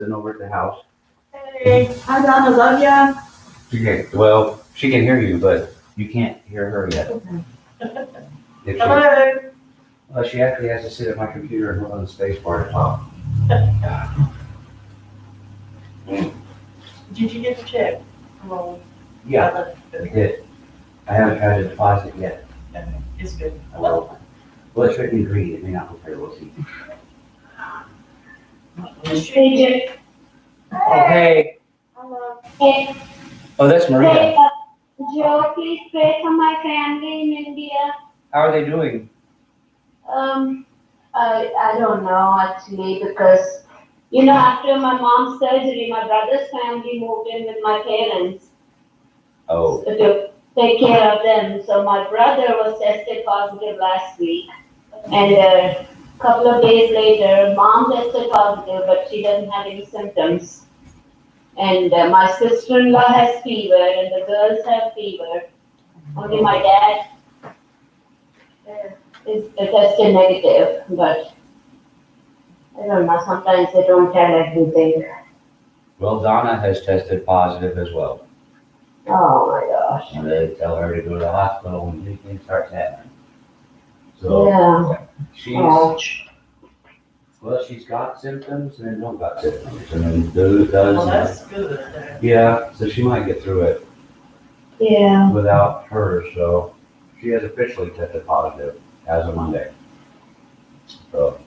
Sitting over at the house. Hey, hi Donna, love ya. She can hear you, but you can't hear her yet. If she, Hello. well, she actually has to sit at my computer and hold on the space bar to talk. Did you get the check? Well, Yeah, I did. I haven't tried to deposit yet. it's good. Well, it's written in green. It may not look very well seen. Hey. Oh, hey. Hello. Hey, Oh, that's Maria. hey, Joe, please pray for my family in India. How are they doing? I don't know actually because, after my mom's surgery, my brother's family moved in with my parents Oh, to take care of them. So my brother was tested positive last week. And a couple of days later, mom tested positive, but she doesn't have any symptoms. And my sister-in-law has fever, and the girls have fever. Only my dad is tested negative, but I don't know, sometimes they don't tell everything. well, Donna has tested positive as well. Oh my gosh. And they tell her to go to the hospital when anything starts happening. So Yeah. she's got symptoms and then don't got symptoms. And then does. Well, that's good. Yeah, so she might get through it Yeah. without her. So she has officially tested positive as of Monday. So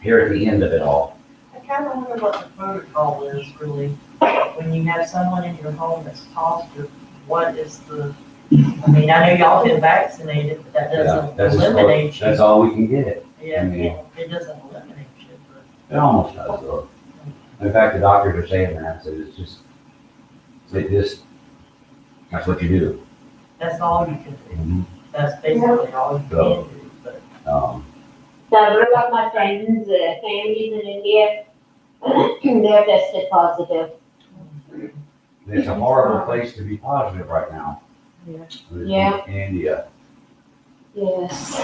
here at the end of it all. I kind of wonder what the protocol is really. When you have someone in your home that's positive, what is I know y'all been vaccinated, but that doesn't eliminate you. That's all we can get. Yeah, it doesn't eliminate you, but. It almost does though. In fact, the doctors are saying that, so that's what you do. That's all you can do. Mm-hmm. That's basically all you can do, but. Several of my friends' families in India, they're tested positive. It's a horrible place to be positive right now. Yeah. In India. Yes.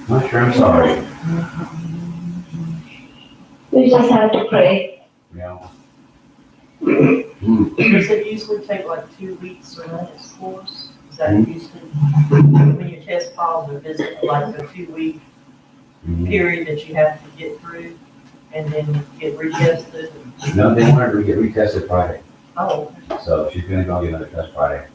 I'm sorry. We just have to pray. Yeah. Does it usually take like 2 weeks to run its course? Is that usually, when you test positive, is it like a 2-week period that you have to get through and then get retested? No, they want her to get retested Friday. Oh. So she's gonna go get another test Friday.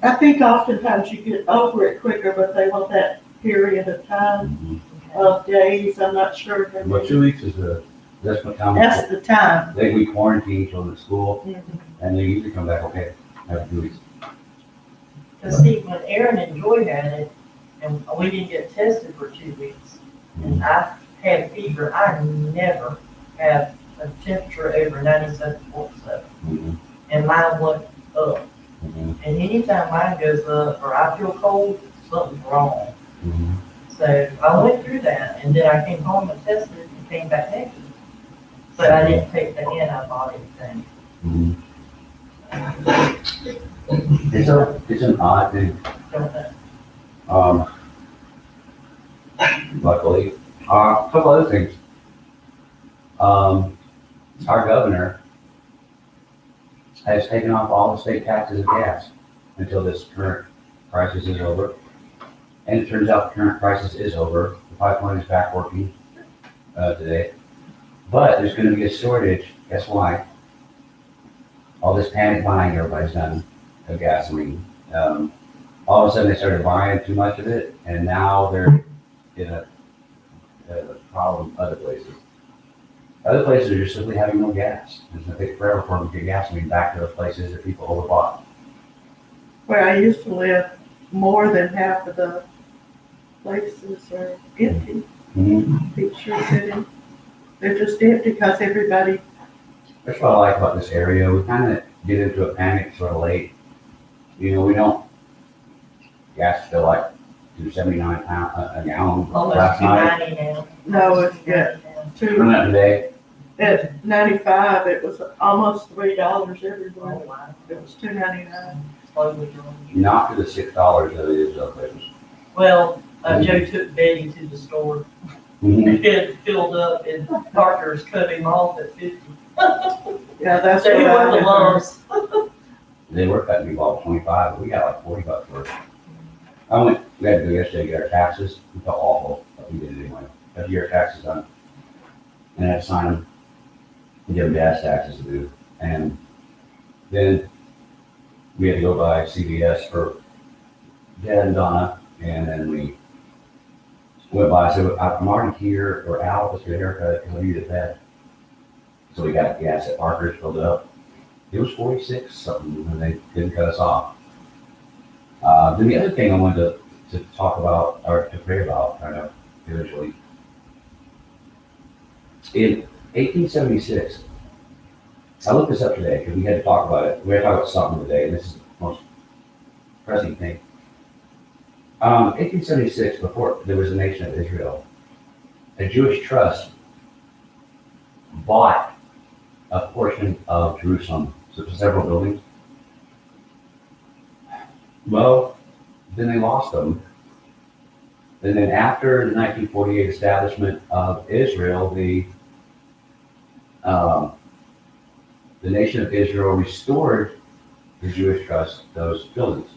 I think oftentimes you get over it quicker, but they want that period of time of days. I'm not sure. But 2 weeks that's what time. That's the time. We quarantine children at school, and they usually come back okay after 2 weeks. Because see, when Aaron and Joy had it, and we didn't get tested for 2 weeks, and I had fever, I never had a temperature over 97.7. And mine went up. And anytime mine goes up or I feel cold, something's wrong. So I went through that, and then I came home and tested and came back negative. But I didn't take the antibody thing. It's an odd thing. Luckily, a couple other things. Our governor has taken off all the state taxes of gas until this current crisis is over. And it turns out the current crisis is over. The pipeline is back working today. But there's going to be a shortage. Guess why? All this panic buying everybody's done of gasoline. All of a sudden they started buying too much of it, and now they're in a problem other places. Other places are just simply having no gas. It's going to take forever for them to get gasoline back to those places that people overbought. Where I used to live, more than half of the places are empty. Picture City. They're just empty because everybody. That's what I like about this area. We kind of get into a panic sort of late. We don't. Gas is still like $2.79 a gallon last night. $2.90 now. No, it's got Run that today. at 95. It was almost $3 everywhere. Oh, wow. It was $2.99. Slowly going. Not to the $6 that it is other places. Well, Joe took Betty to the store Mhm. It filled up and Parker's cut him off at 50. Yeah, that's They what I were the had heard. lows. They were cutting me off 25, but we got like 40 bucks for it. We had to go yesterday to get our taxes. We felt awful, but we did it anyway. Had to get our taxes done. And I had to sign them and give them gas taxes to do. And then we had to go by CVS for Dad and Donna. And then we went by, I said, I'm already here or out, let's get a haircut, because I need it bad. So we got gas at Parker's, filled it up. It was 46 something, and they didn't cut us off. Then the other thing I wanted to talk about, or to pray about, kind of, eventually. In 1876, I looked this up today, because we had to talk about it. We had to talk about something today, and this is the most pressing thing. 1876, before there was a nation of Israel, a Jewish trust bought a portion of Jerusalem, so several buildings. Well, then they lost them. And then after the 1948 establishment of Israel, the nation of Israel restored the Jewish trust those buildings.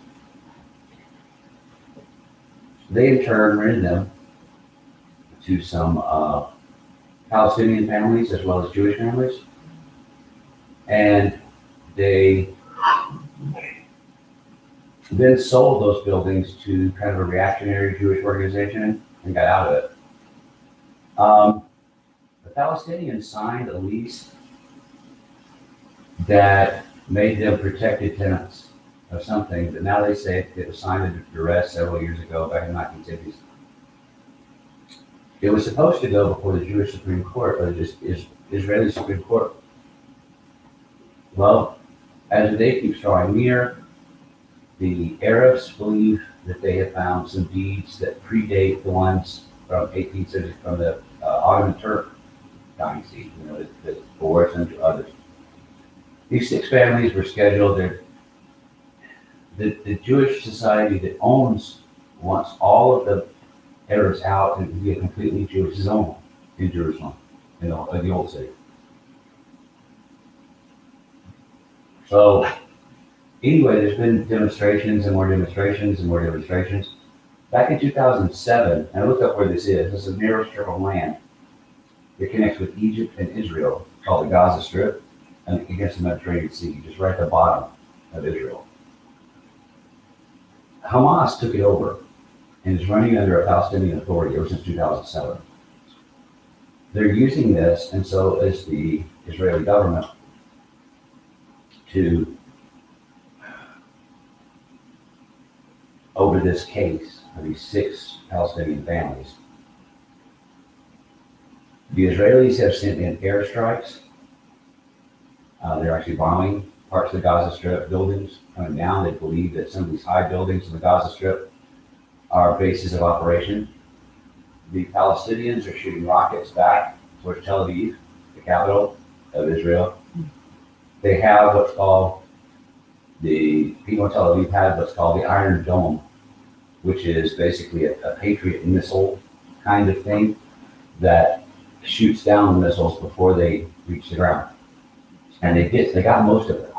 They in turn rented them to some Palestinian families as well as Jewish families. And they then sold those buildings to kind of a reactionary Jewish organization and got out of it. The Palestinians signed a lease that made them protected tenants of something, but now they say it was signed under duress several years ago, back in the 1950s. It was supposed to go before the Jewish Supreme Court, or the Israeli Supreme Court. Well, as the day keeps drawing near, the Arabs believe that they have found some deeds that predate the ones from 1860, from the Ottoman Turk dynasty, the Boers and others. These 6 families were scheduled. The Jewish society that wants all of the Arabs out and to be a completely Jewish zone in Jerusalem, in the old city. So anyway, there's been demonstrations and more demonstrations and more demonstrations. Back in 2007, and I looked up where this is. This is a narrow strip of land that connects with Egypt and Israel, called the Gaza Strip, and against the Mediterranean Sea, just right at the bottom of Israel. Hamas took it over and is running under a Palestinian authority ever since 2007. They're using this, and so is the Israeli government, to over this case of these 6 Palestinian families. The Israelis have sent in airstrikes. They're actually bombing parts of the Gaza Strip, buildings coming down. They believe that some of these high buildings in the Gaza Strip are bases of operation. The Palestinians are shooting rockets back towards Tel Aviv, the capital of Israel. They have what's called, the people in Tel Aviv have what's called the Iron Dome, which is basically a Patriot missile kind of thing that shoots down the missiles before they reach the ground. And they got most of it.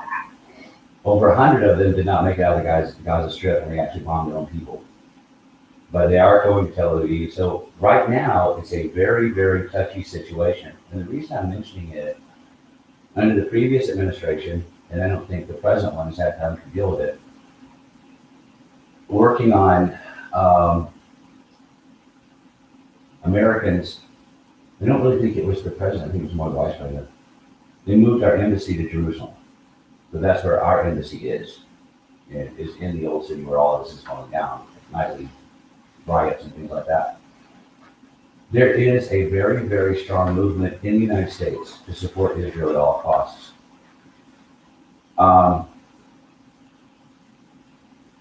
Over 100 of them did not make it out of the Gaza Strip, and they actually bombed their own people. But they are going to Tel Aviv. So right now, it's a very, very touchy situation. And the reason I'm mentioning it, under the previous administration, and I don't think the present one has had time to deal with it, working on Americans, I don't really think it was the president, I think it was more the vice president. They moved our embassy to Jerusalem. So that's where our embassy is. It is in the old city where all of this is falling down, nightly riots and things like that. There is a very, very strong movement in the United States to support Israel at all costs.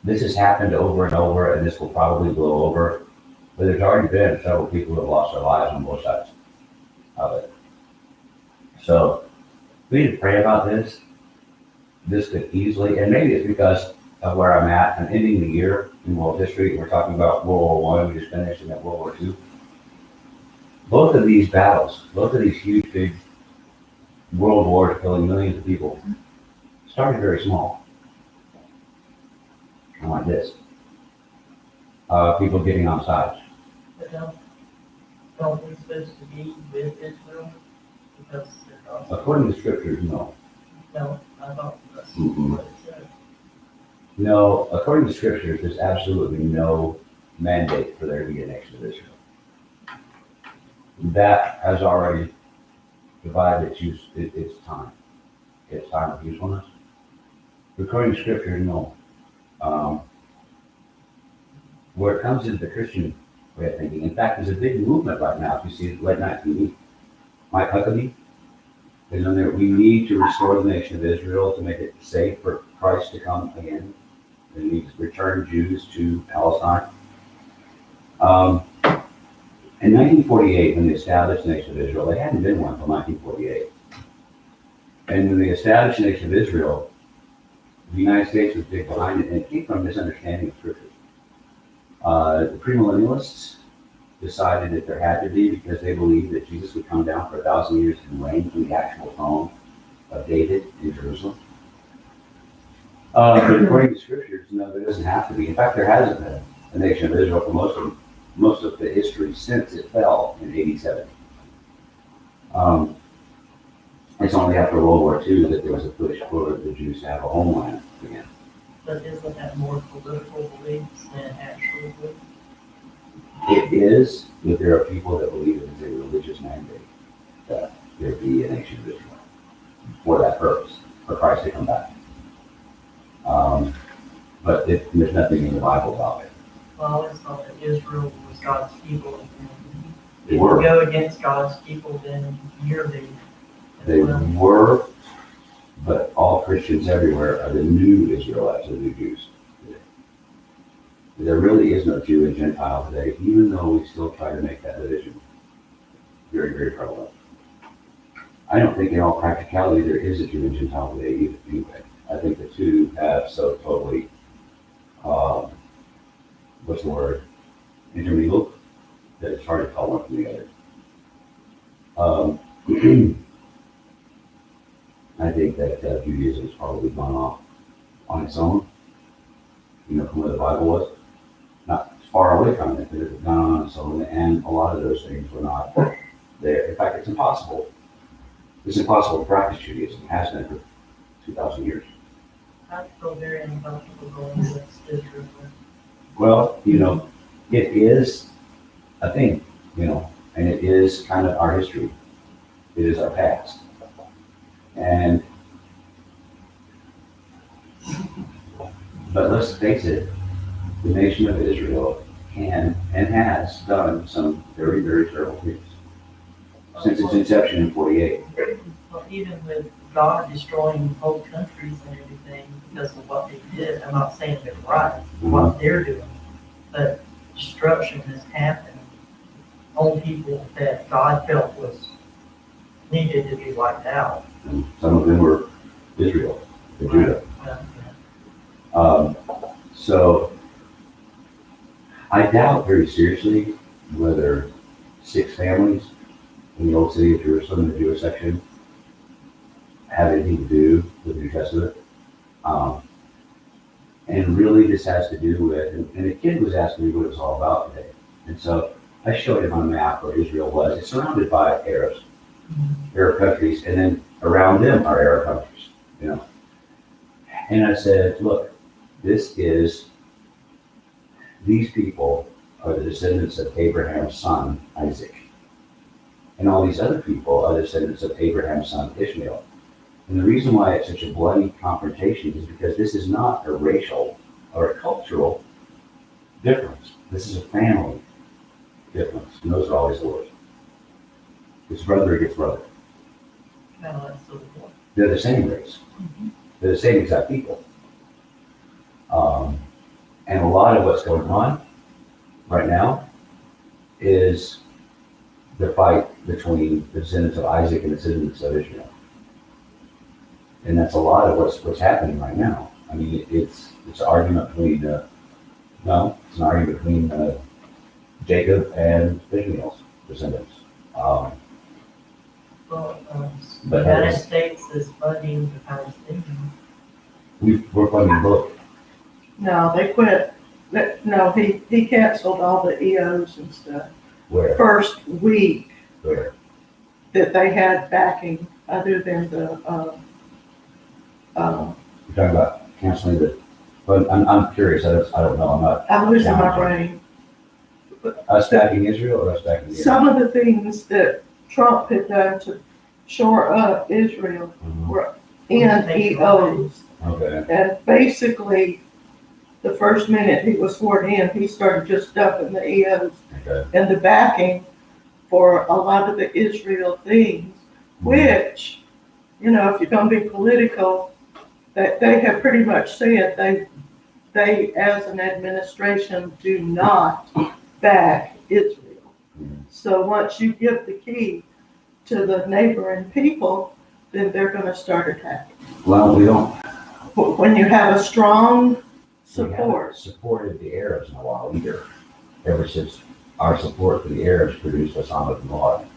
This has happened over and over, and this will probably blow over. But there's already been several people who have lost their lives on both sides of it. So we need to pray about this. This could easily, and maybe it's because of where I'm at. I'm ending the year in world history. We're talking about World War I, we just finished, and then World War II. both of these battles, both of these huge, big world wars killing millions of people, started very small. Kind of like this. People getting on sides. But don't we supposed to be with Israel? Because they're also, According to scriptures, no. no, I thought that's Mm-mm. what it said. No, according to scriptures, there's absolutely no mandate for there to be a nation of Israel. That has already divided its time. Its time of usefulness. According to scripture, no. Where it comes into the Christian way of thinking, in fact, there's a big movement right now. If you see late night TV, Mike Huckabee is on there. We need to restore the nation of Israel to make it safe for Christ to come again. We need to return Jews to Palestine. In 1948, when they established the nation of Israel, they hadn't been one until 1948. And when they established the nation of Israel, the United States was big behind it, and it came from a misunderstanding of scripture. The premillennialists decided that there had to be because they believed that Jesus would come down for 1,000 years and reign from the actual throne of David in Jerusalem. But according to scriptures, no, there doesn't have to be. In fact, there hasn't been a nation of Israel for most of the history since it fell in 87. It's only after World War II that there was a push for the Jews to have a homeland again. But isn't that more political beliefs than actual beliefs? It is, but there are people that believe it is a religious mandate that there be a nation of Israel for that purpose, for Christ to come back. But there's nothing in the Bible about it. Well, I always thought that Israel was God's people. And They if were. you go against God's people, then you're the. They were, but all Christians everywhere are the new Israelites, the new Jews today. There really is no Jew and Gentile today, even though we still try to make that division very, very prevalent. I don't think in all practicality there is a Jew and Gentile today either, anyway. I think the two have so totally, what's the word, intermingled, that it's hard to tell one from the other. I think that Judaism has probably gone off on its own, from where the Bible was. Not far away from it, but it had gone on its own, and a lot of those things were not there. In fact, it's impossible. It's impossible to practice Judaism. It has been for 2,000 years. I feel very uncomfortable going against Israel. Well, it is a thing, and it is kind of our history. It is our past. But let's face it, the nation of Israel can and has done some very, very terrible things since its inception in 48. Well, even with God destroying whole countries and everything because of what they did, I'm not saying they're right, what they're doing, but destruction has happened on people that God felt was needed to be wiped out. And some of them were Israel, or Judah. So I doubt very seriously whether 6 families in the old city of Jerusalem, in the Jewish section, have anything to do with the New Testament. And really this has to do with, and the kid was asking me what it was all about today. And so I showed him on a map where Israel was. It's surrounded by Arabs, Arab countries, and then around them are Arab countries, And I said, look, these people are the descendants of Abraham's son, Isaac. And all these other people are descendants of Abraham's son, Ishmael. And the reason why it's such a bloody confrontation is because this is not a racial or a cultural difference. This is a family difference. And those are always the worst. It's brother against brother. Kind of like Civil War. They're the same race. They're the same exact people. And a lot of what's going on right now is the fight between the descendants of Isaac and the descendants of Ishmael. And that's a lot of what's happening right now. I mean, it's an argument between, it's an argument between Jacob and Ishmael's descendants. Um, Well, the But United others- States is funding the Palestinians. we're funding both. No, they quit. No, he canceled all the EOs and stuff. Where? First week Where? that they had backing other than the, You're talking about canceling the, but I'm curious, I don't know, I'm not, I'm losing my brain. us backing Israel or us backing Iran? Some of the things that Trump had done to shore up Israel Mhm. were in EOs. Okay, And basically, the first minute he was sworn in, he started just dumping the EOs okay. and the backing for a lot of the Israel things, which, you know, if you're gonna be political, that they have pretty much said they as an administration do not back Israel. Mhm. So once you give the key to the neighboring people, then they're gonna start attacking. Well, we don't, When you have a strong we haven't support, supported the Arabs in a while either, ever since our support for the Arabs produced Osama bin Laden.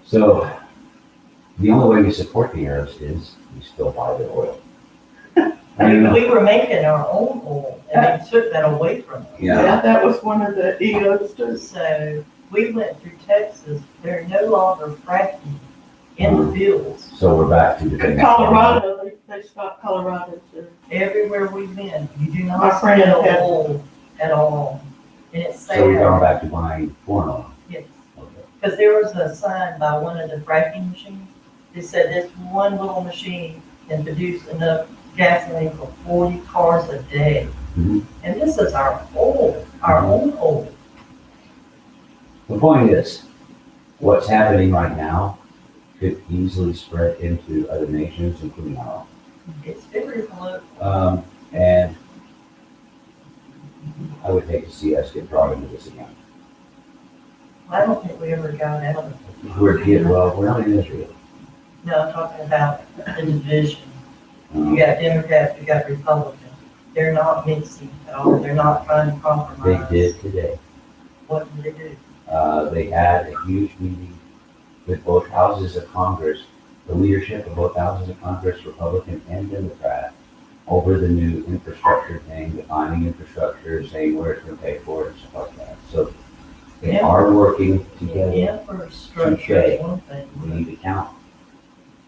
So, the only way we support the Arabs is we still buy their oil. I mean, We were making our own oil and they took that away from us. yeah, yeah, that was one of the EOs too. So we went through Texas, they're no longer fracking in the fields. so we're back to depending. Colorado, they stopped Colorado too. Everywhere we've been, you do My not friend smell had- oil at all. And it's So we're going sad, back to buying foreign oil. yes, Okay. because there was a sign by one of the fracking machines. It said this one little machine can produce enough gasoline for 40 cars a day. Mhm. And this is our oil, our own oil. The point is, what's happening right now could easily spread into other nations, including our It's very political. own. And I would hate to see us get drawn into this again. I don't think we ever got out of it. We're not in Israel. No, I'm talking about the division. You Um, got Democrats, you got Republicans. They're not mixing at all. They're not trying to They compromise. did today. What did they do? They had a huge meeting with both houses of Congress, the leadership of both houses of Congress, Republican and Democrat, over the new infrastructure thing, defining infrastructure, saying where it's going to pay for it, and stuff like that. So they Yeah. are working together. Infrastructure is one We thing. need to count.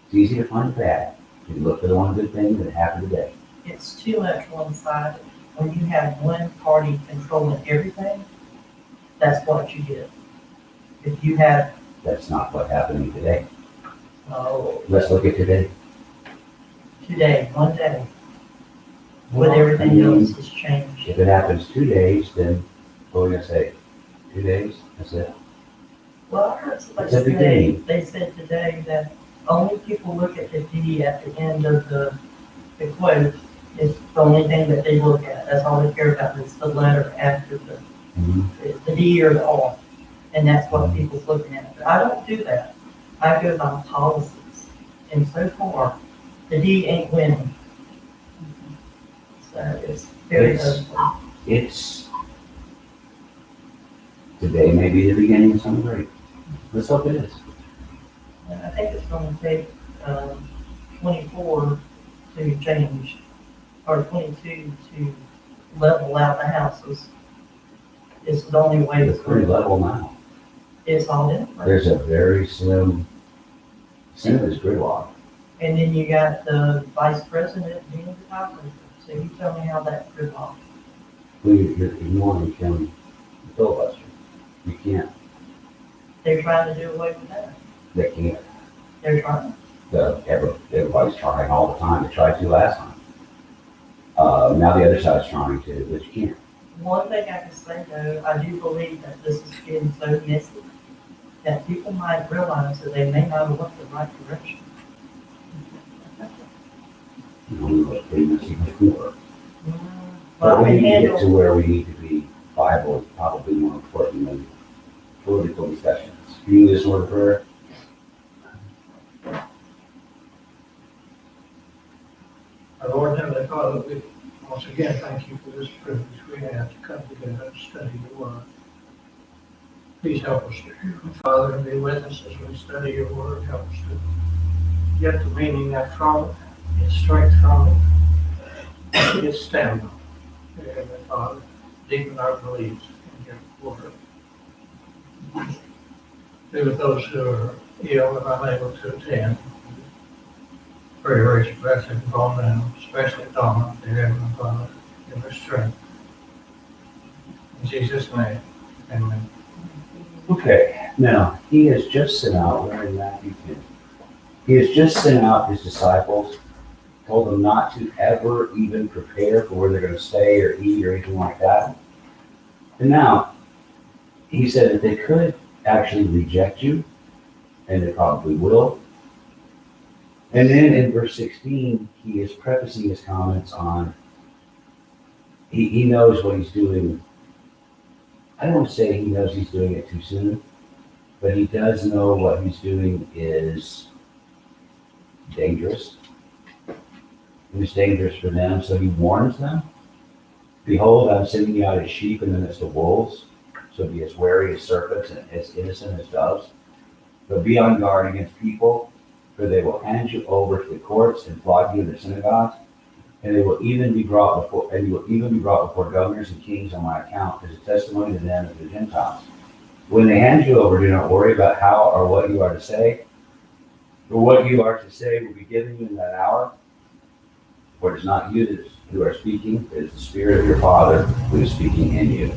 It's easy to find bad. You can look for the one good thing that happened today. It's too much one-sided. When you have one party controlling everything, that's what you get. If you have, That's not what's happening today. oh, Let's look at today. today, one day, when I everything mean, else has changed. if it happens 2 days, then what are we gonna say? 2 days? That's it. Well, I heard somebody It's every say, day. they said today that only people look at the D at the end of the quote is the only thing that they look at. That's all they care about is the letter after Mhm. the D or the R. And that's what people's looking at. But I don't do that. I go by policies. And so far, the D ain't winning. So it's very It's- ugly. It's, today may be the beginning of something great. Let's hope it is. And I think it's gonna take, 24 to change, or 22 to level out the houses. It's the only way It's it's pretty going. level now. It's all different. There's a very slim, some of this gridlock. And then you got the vice president being the tiebreaker. So you tell me how that's gridlock. You're ignoring Kim filibuster. You can't, They're trying to do away with that. they can't. They're trying. Everybody's trying all the time. They tried to last time. Now the other side's trying to, but you can't. One thing I can say though, I do believe that this is getting so messy that people might realize that they may not have went the right direction. You know, we were pretty messy before. But But I we can need to get to handle, where we need to be. Bible is probably more important than political discussions. You this word prayer? Our Lord and Heavenly Father, we once again thank you for this privilege we have to come together and study your word. Please help us, Father, and be with us as we study your word. Help us to get the meaning that from it, get strength from it, get stamina. Heavenly Father, deepen our beliefs in your word. Be with those who are ill and unable to attend. Pray raise your blessing upon them, especially Donna, dear Heavenly Father, give her strength. In Jesus' name, amen. Okay, now, he has just sent out, we're in Matthew 10. He has just sent out his disciples, told them not to ever even prepare for where they're going to stay or eat or anything like that. And now, he said that they could actually reject you, and they probably will. And then in verse 16, he is prefacing his comments on, he knows what he's doing. I don't want to say he knows he's doing it too soon, but he does know what he's doing is dangerous. It was dangerous for them, so he warns them. Behold, I'm sending you out as sheep in the midst of wolves, so be as wary as serpents and as innocent as doves. But be on guard against people, for they will hand you over to the courts and flog you in the synagogues, and they will even be brought before, and you will even be brought before governors and kings on my account as a testimony to them and to the Gentiles. When they hand you over, do not worry about how or what you are to say, for what you are to say will be given you in that hour. For it is not you who are speaking, it is the Spirit of your Father who is speaking in you.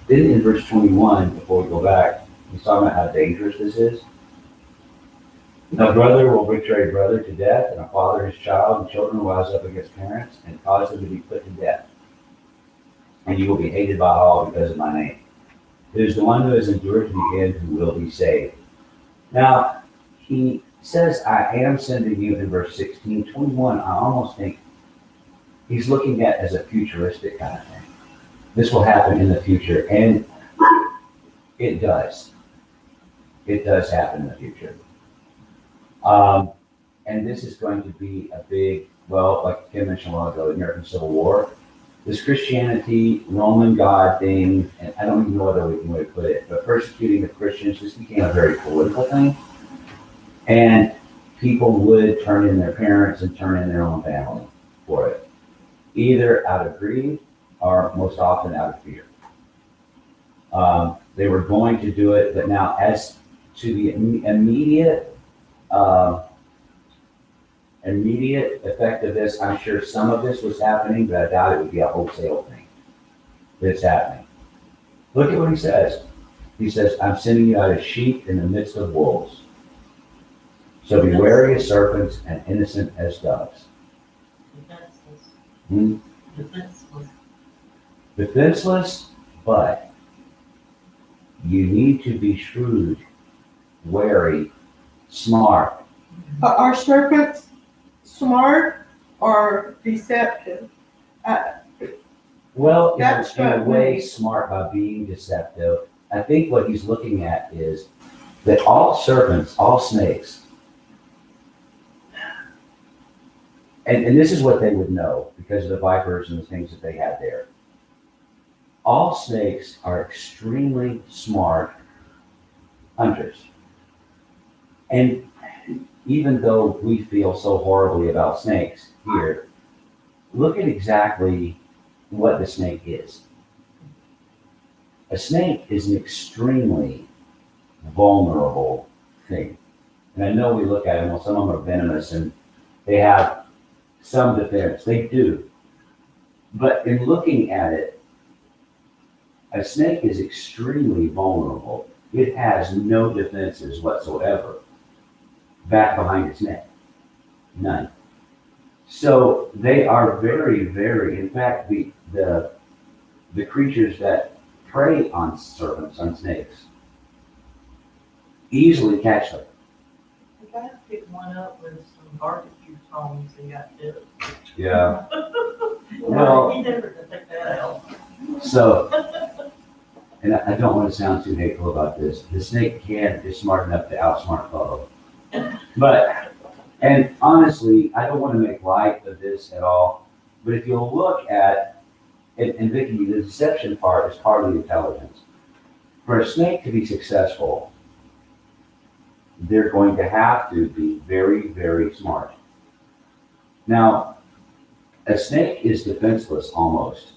Then in verse 21, before we go back, he's talking about how dangerous this is. A brother will betray brother to death, and a father his child, and children will rise up against parents and cause them to be put to death. And you will be hated by all because of my name. It is the one who has endured to the end who will be saved. Now, he says, I am sending you in verse 16. 21, I almost think he's looking at as a futuristic kind of thing. This will happen in the future, and it does. It does happen in the future. And this is going to be a big, well, like Kim mentioned a while ago, the American Civil War. This Christianity, Roman God thing, and I don't even know what other way to put it, but persecuting the Christians, this became a very political thing. And people would turn in their parents and turn in their own family for it, either out of greed or most often out of fear. They were going to do it, but now as to the immediate effect of this, I'm sure some of this was happening, but I doubt it would be a wholesale thing that's happening. Look at what he says. He says, I'm sending you out as sheep in the midst of wolves. So be wary as serpents and innocent as doves. Defenseless, but you need to be shrewd, wary, smart. Are serpents smart or deceptive? Well, That's in a what way, we- smart by being deceptive. I think what he's looking at is that all serpents, all snakes, and this is what they would know because of the vipers and the things that they had there. All snakes are extremely smart hunters. And even though we feel so horribly about snakes here, look at exactly what the snake is. A snake is an extremely vulnerable thing. And I know we look at them, well, some of them are venomous and they have some defense. They do. But in looking at it, a snake is extremely vulnerable. It has no defenses whatsoever back behind its neck. None. So they are very, very, in fact, the creatures that prey on serpents, on snakes, easily catch them. The guy picked one up with some barbecue tongs and got bit. Yeah. Well- He never could pick that out. So, and I don't want to sound too hateful about this. The snake is smart enough to outsmart Pablo. But, and honestly, I don't want to make light of this at all. But if you'll look at, and Vicky, the deception part is part of the intelligence. For a snake to be successful, they're going to have to be very, very smart. Now, a snake is defenseless almost.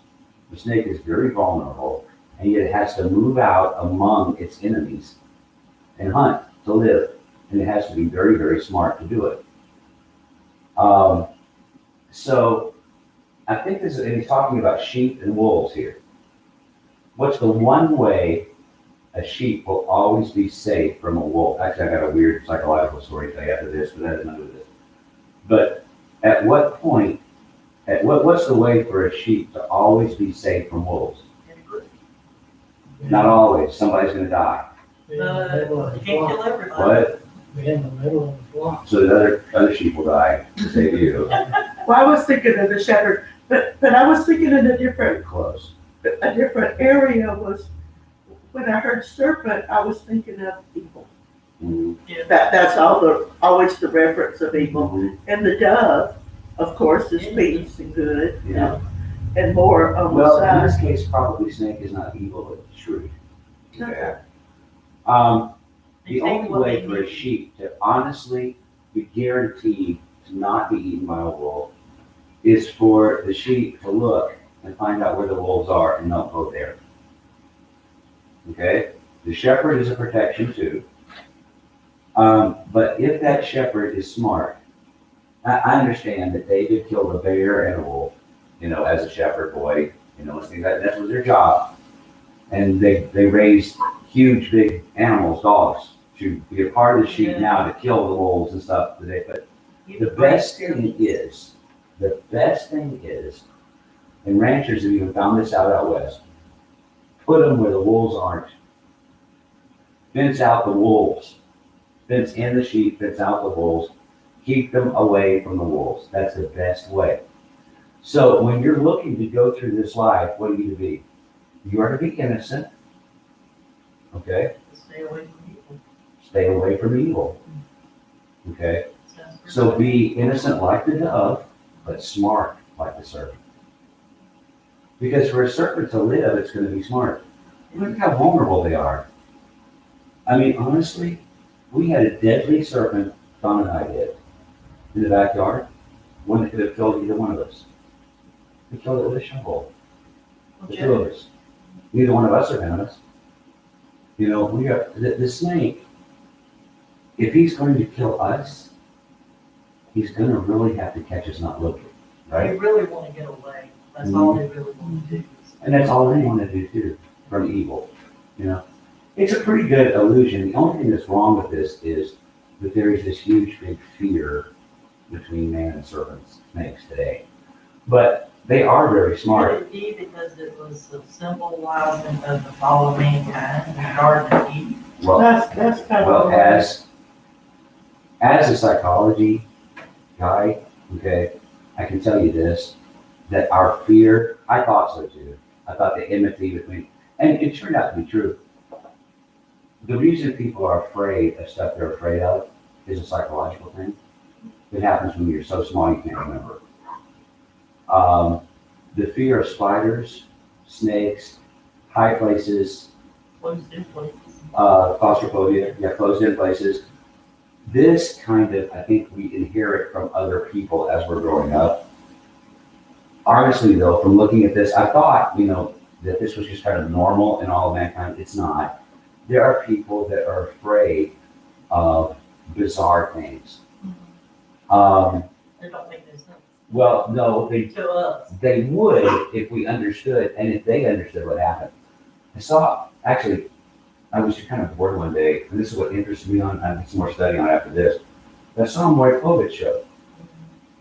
The snake is very vulnerable, and yet it has to move out among its enemies and hunt to live. And it has to be very, very smart to do it. So I think this is, and he's talking about sheep and wolves here. What's the one way a sheep will always be safe from a wolf? Actually, I got a weird psychological story to tell you after this, but that doesn't do this. But at what point, what's the way for a sheep to always be safe from wolves? Not always. Somebody's going to die. Be in the middle of You the can't flock. kill everybody. What? Be in the middle of the flock. So the other sheep will die to save you. Well, I was thinking of the shepherd, but I was thinking in a different Close. area was, when I heard serpent, I was thinking of evil. Mhm. That's always the reference of evil. Mhm. And the dove, of course, is peace and good Yeah. and more on the Well, in side. this case, probably snake is not evil, but shrewd. Okay. They The take only what way they for a need. sheep to honestly be guaranteed to not be eaten by a wolf is for the sheep to look and find out where the wolves are and not go there. Okay? The shepherd is a protection too. But if that shepherd is smart, I understand that David killed a bear and a wolf, as a shepherd boy, that was their job. And they raised huge, big animals, dogs, to be a part of the sheep now to kill the wolves and stuff today. But the best thing is, and ranchers have even found this out west, put them where the wolves aren't. Fence out the wolves. Fence in the sheep, fence out the wolves. Keep them away from the wolves. That's the best way. So when you're looking to go through this life, what are you to be? You are to be innocent. Okay? Stay away from people. Stay away from evil. Okay? Sounds pretty So good. be innocent like the dove, but smart like the serpent. Because for a serpent to live, it's going to be smart. Look how vulnerable they are. I mean, honestly, we had a deadly serpent, Don and I did, in the backyard. One that could have killed either one of us. We killed it with a shovel. The two of us. Neither one of us are venomous. We got the snake. If he's going to kill us, he's going to really have to catch us not looking, They right? really want to get away. That's all they really want to do. And that's all they want to do too, from evil. It's a pretty good illusion. The only thing that's wrong with this is that there is this huge, big fear between man and serpents, snakes today. But they are very smart. Could it be because it was the symbolizing of the fall of mankind in the Garden of Eden? Well, That's kind well, of. as a psychology guy, okay, I can tell you this, that our fear, I thought so too. I thought the enmity between, and it turned out to be true. The reason people are afraid of stuff they're afraid of is a psychological thing. It happens when you're so small you can't remember. The fear of spiders, snakes, high places, Closed in places. claustrophobia, closed in places. This kind of, I think we inherit from other people as we're growing up. Honestly though, from looking at this, I thought, that this was just kind of normal in all of mankind. It's not. There are people that are afraid of bizarre things. They don't make no sense Well, no, to us. they would if we understood, and if they understood what happened. I was just kind of bored one day, and this is what interested me on, I did some more study on after this. I saw a Maury Povich show,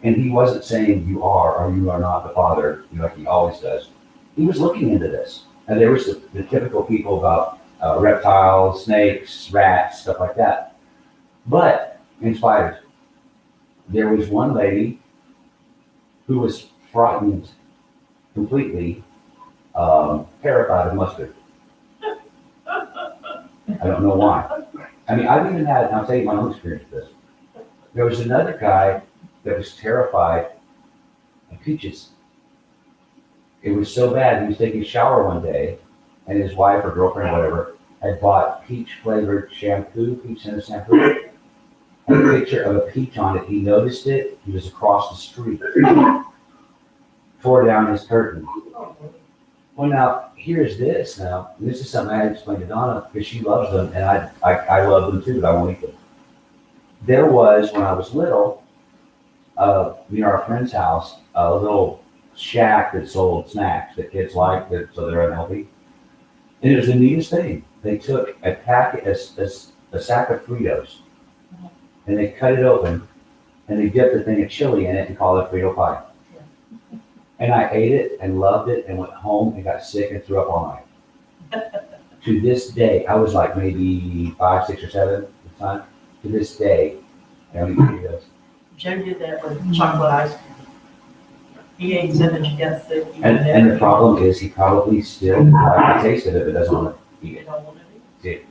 and he wasn't saying you are or you are not the father, like he always does. He was looking into this, and there was the typical people about reptiles, snakes, rats, stuff like that. But in spiders, there was one lady who was frightened completely, terrified of mustard. I don't know why. I mean, I'll tell you my own experience with this. There was another guy that was terrified of peaches. It was so bad, he was taking a shower one day, and his wife or girlfriend or whatever had bought peach flavored shampoo, peach scented shampoo. Had a picture of a peach on it. He noticed it. He was across the street. Tore down his curtain. Well, now, here's this now. This is something I had to explain to Donna because she loves them and I love them too, but I won't eat them. There was, when I was little, near our friend's house, a little shack that sold snacks that kids like, so they're unhealthy. And it was the neatest thing. They took a packet, a sack of Fritos, and they cut it open, and they dipped a thing of chili in it and called it Frito pie. And I ate it and loved it and went home and got sick and threw up all night. To this day, I was like maybe 5, 6, or 7 at the time. To this day, I don't eat Fritos. Joe did that with chocolate ice cream. He ate so much, he got sick. He And the problem is he probably still likes the taste of it, but doesn't want to eat it. don't want to eat.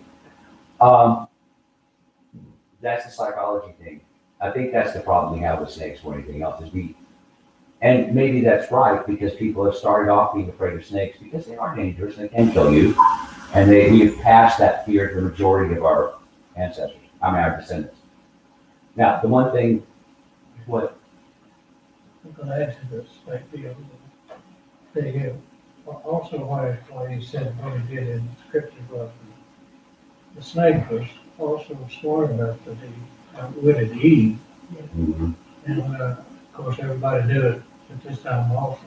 That's the psychology thing. I think that's the problem we have with snakes more than anything else is and maybe that's right because people have started off being afraid of snakes because they are dangerous and they can kill you. And we've passed that fear to the majority of our ancestors. Our descendants. Now, the one thing, what? I'm gonna ask you this, like also why he said what he did in scripture was the snake was also smart enough to be outwitted Eve. Mm-hmm. And of course, everybody knew it at this time also.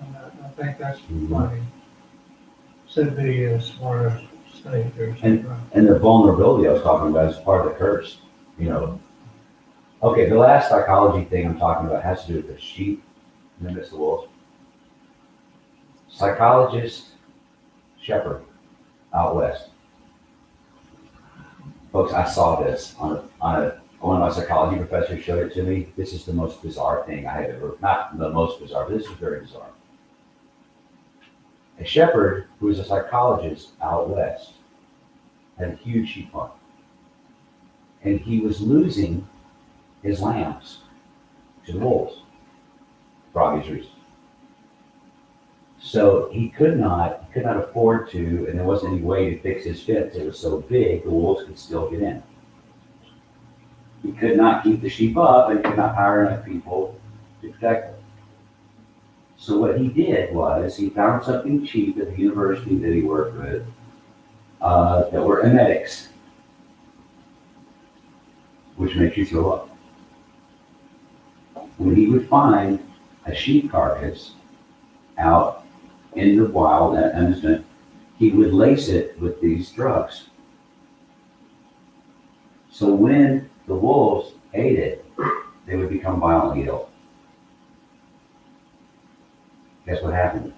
And I think that's why he said be a smarter snake or something. And the vulnerability I was talking about is part of the curse, Okay, the last psychology thing I'm talking about has to do with the sheep in the midst of the wolves. Psychologist, shepherd, out west. Folks, I saw this on one of my psychology professors showed it to me. This is the most bizarre thing I have ever, not the most bizarre, but this is very bizarre. A shepherd who is a psychologist out west had a huge sheep farm. And he was losing his lambs to the wolves for obvious reasons. So he could not afford to, and there wasn't any way to fix his fence. It was so big, the wolves could still get in. He could not keep the sheep up and could not hire enough people to protect them. So what he did was he found something cheap at the university that he worked with that were emetics, which makes you throw up. When he would find a sheep carcass out in the wild, he would lace it with these drugs. So when the wolves ate it, they would become violently ill. Guess what happened?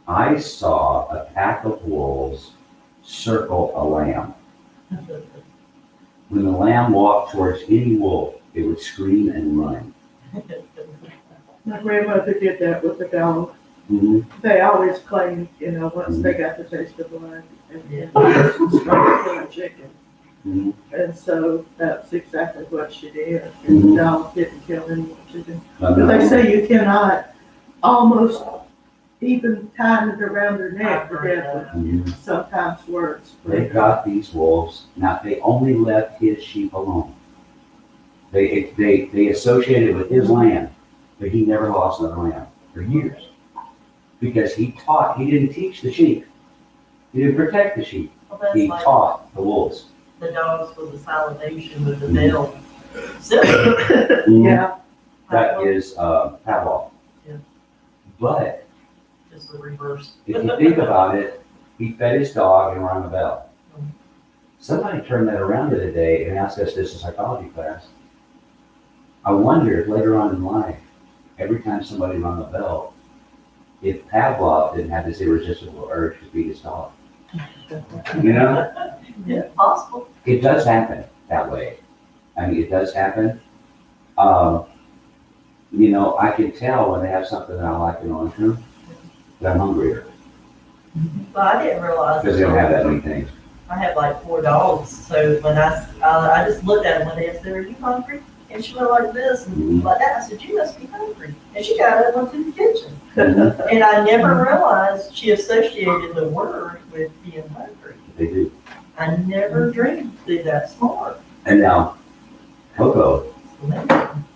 I saw a pack of wolves circle a lamb. When the lamb walked towards any wolf, it would scream and run. My grandmother did that with the dog. Mm-hmm. They always claimed, once they got the taste of blood, and straight chicken. Mm-hmm. And so that's exactly what she did. And the dog didn't kill any more chicken. But they say you cannot almost even tie it around their neck for death. Mm-hmm. Sometimes words. They got these wolves. Now they only left his sheep alone. They associated with his land, but he never lost another lamb for years because he didn't teach the sheep. He didn't protect the sheep. Well, that's He like taught the wolves. the dogs with the salivation with the bell. So, Yeah. That is Pavlov. Yeah. But just the reverse. if you think about it, he fed his dog and rang a bell. Mhm. Somebody turned that around the other day and asked us this in psychology class. I wonder if later on in life, every time somebody rang a bell, if Pavlov didn't have this irresistible urge to feed his dog. Yeah, possible. It does happen that way. I mean, it does happen. I can tell when they have something that I like to know into, that I'm hungrier But I didn't realize. because they don't have that many things. I have like 4 dogs, so when I just looked at them one day and said, "Are you hungry?" and she went like this, and like that. I said, you must be hungry. And she got up and went to the kitchen. And I never realized she associated the word with being hungry. They do. I never dreamed to be that smart. And now, Coco,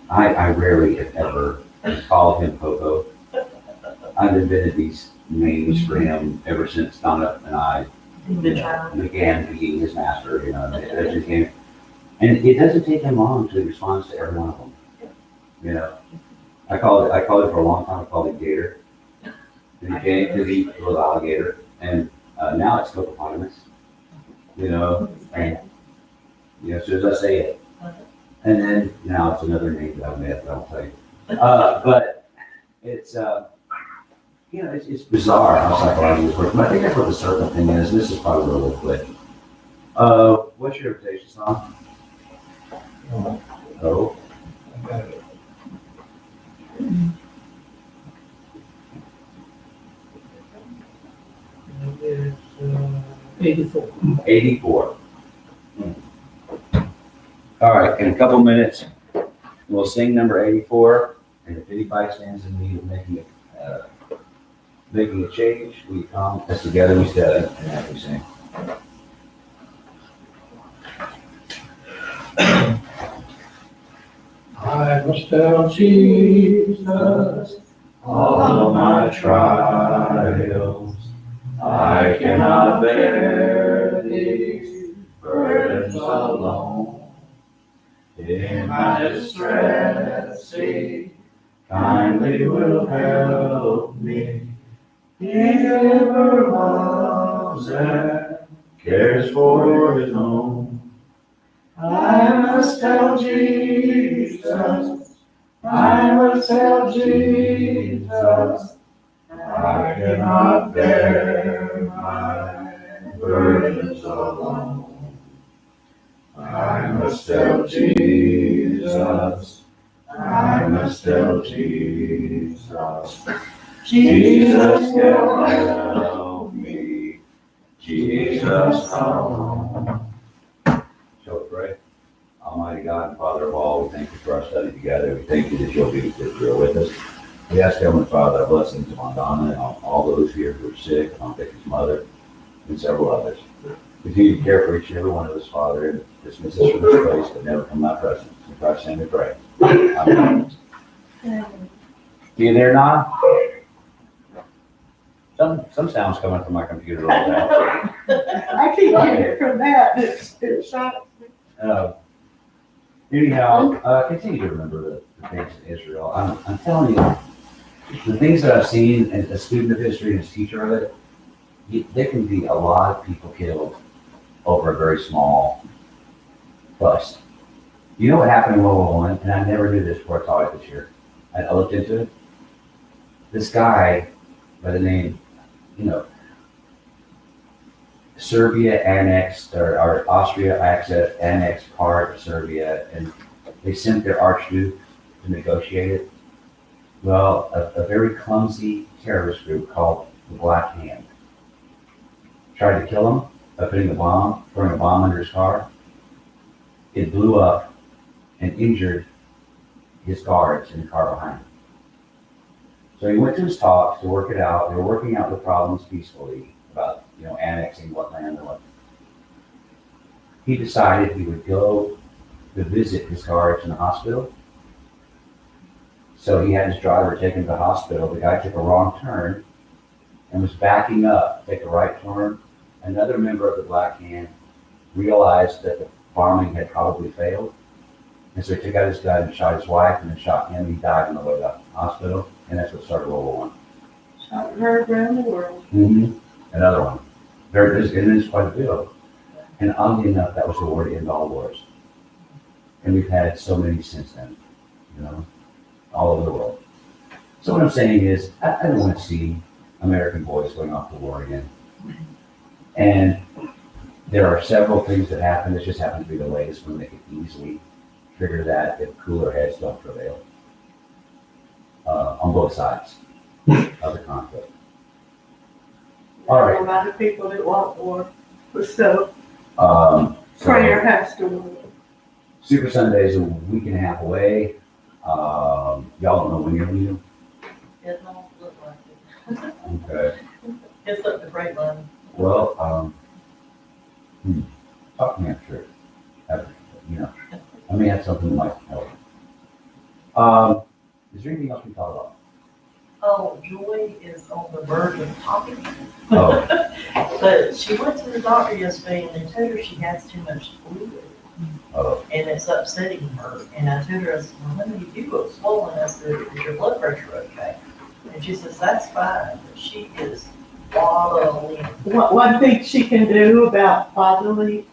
I rarely if ever called him Coco. I've invented these names for him ever since Donna and I began being his master, you know, that just came. And it doesn't take him long to respond to every one of them. You know, I called it for a long time, I called it Gator. And he came because he was alligator. And now it's hippopotamus, you know, and, you know, as soon as I say it. And then now it's another name that I've made up, I won't tell you. But it's, you know, it's bizarre how psychology works. But I think that's what the serpent thing is. This is probably a little quick. What's your invitation song? Oh. I got it. It's 84. 84. All right, in a couple minutes, we'll sing number 84. And if anybody stands in need of making a change, we come as together, we stand and have we sing. I must tell Jesus all of my trials. I cannot bear these burdens alone. In my distress, He kindly will help me. He ever loves and cares for His own. I must tell Jesus, I must tell Jesus, I cannot bear my burdens alone. I must tell Jesus, I must tell Jesus, Jesus can help me, Jesus alone. Shall we pray? Almighty God and Father of all, we thank you for our study together. We thank you that you'll be with us. We ask Heavenly Father, blessings upon Donna and on all those here who are sick, on Vicky's mother, and several others. Continue to care for each and every one of us, Father, and dismiss us from this place, but never from thy presence. In Christ's name we pray. Amen. You there, Donna? Some sounds coming from my computer right now. I keep hearing from that, it shocks me. Anyhow, continue to remember the things in Israel. I'm telling you, the things that I've seen as a student of history and as a teacher of it, there can be a lot of people killed over a very small fuss. You know what happened in World War I? And I never knew this before I taught it this year. I looked into it. This guy by the name, you know, Serbia annexed, or Austria annexed part of Serbia, and they sent their archduke to negotiate it. Well, a very clumsy terrorist group called the Black Hand tried to kill him by throwing a bomb under his car. It blew up and injured his guards in the car behind him. So he went to his talks to work it out. They were working out the problems peacefully about, you know, annexing what land and what. He decided he would go to visit his guards in the hospital. So he had his driver take him to the hospital. The guy took a wrong turn and was backing up to take a right turn. Another member of the Black Hand realized that the bombing had probably failed. And so he took out his gun and shot his wife and then shot him. He died on the way to the hospital. And that's what started World War I. Shot heard around the world. Mm-hmm. Another one. And it's quite a deal. And oddly enough, that was the war to end all wars. And we've had so many since then, you know, all over the world. So what I'm saying is, I don't want to see American boys going off to war again. And there are several things that happen. This just happens to be the latest one that could easily trigger that if cooler heads don't prevail on both sides of the conflict. All right. A lot of people that want war, so So, prayer has to work. Super Sunday is a week and a half away. Y'all don't know when you're leaving? It don't look like it. Okay. It's up the grapevine. Well, talk to me after, you know, I may have something that might help. Is there anything else we talk about? Oh, Joy is on the verge of talking. Oh. But she went to the doctor yesterday and they told her she has too much fluid. Oh. And it's upsetting her. And I told her, I said, well, honey, you do look swollen. I said, is your blood pressure okay? And she says, that's fine. But she is waddling. One thing she can do about bodily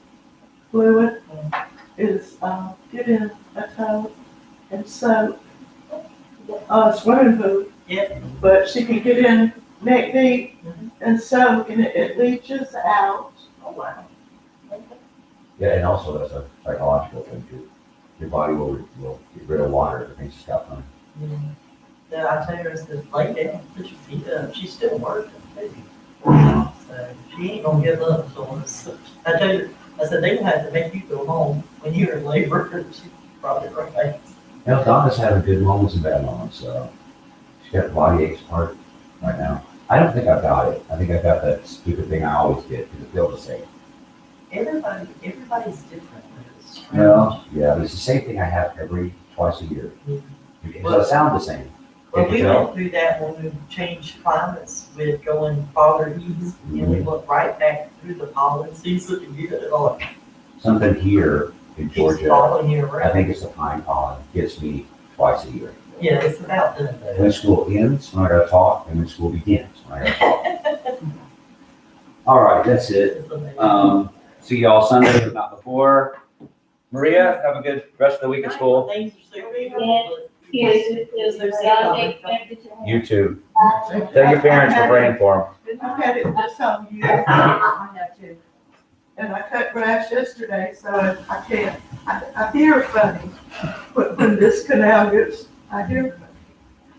fluid is, get in a tub and soak, swimming pool. Yep. But she can get in neck deep Mhm. and soak and it leaches out. Oh, wow. Yeah, and also that's a psychological thing too. Your body will get rid of water if it thinks it's got fun. Yeah, I told her, I said, lay down, put your feet up. She's still working, too. So she ain't gonna give up. So I told her, I said, they gonna have to make you go home when you're in labor. She probably right. You know, Donna's having good moments and bad moments. She's got body aches part right now. I don't think I've got it. I think I've got that stupid thing I always get because it feels the same. Everybody's different. Liz. Well, yeah, but it's the same thing I have twice a year. Because I sound the same. Well, Can't we you tell? went through that when we changed climates with going farther east, and we went right back through the pollen season and get it all. Something here in Keeps Georgia, following you I around. think it's the pine pollen, gets me twice a year. Yeah, it's about done though. When school ends, when I gotta talk, and when school begins, when I gotta talk. All right, that's it. It's amazing. See y'all Sunday, if not before. Maria, have a good rest of the week at school. Things are so big. Yes, y'all take care. You too. Tell your parents we're praying for I had it this on you. I have to. And I cut grass yesterday, so I can't, I hear funny. But when this canal gets, I hear funny.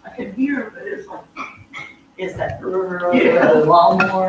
I can hear, but it's like, Is that Yeah. the lawnmower?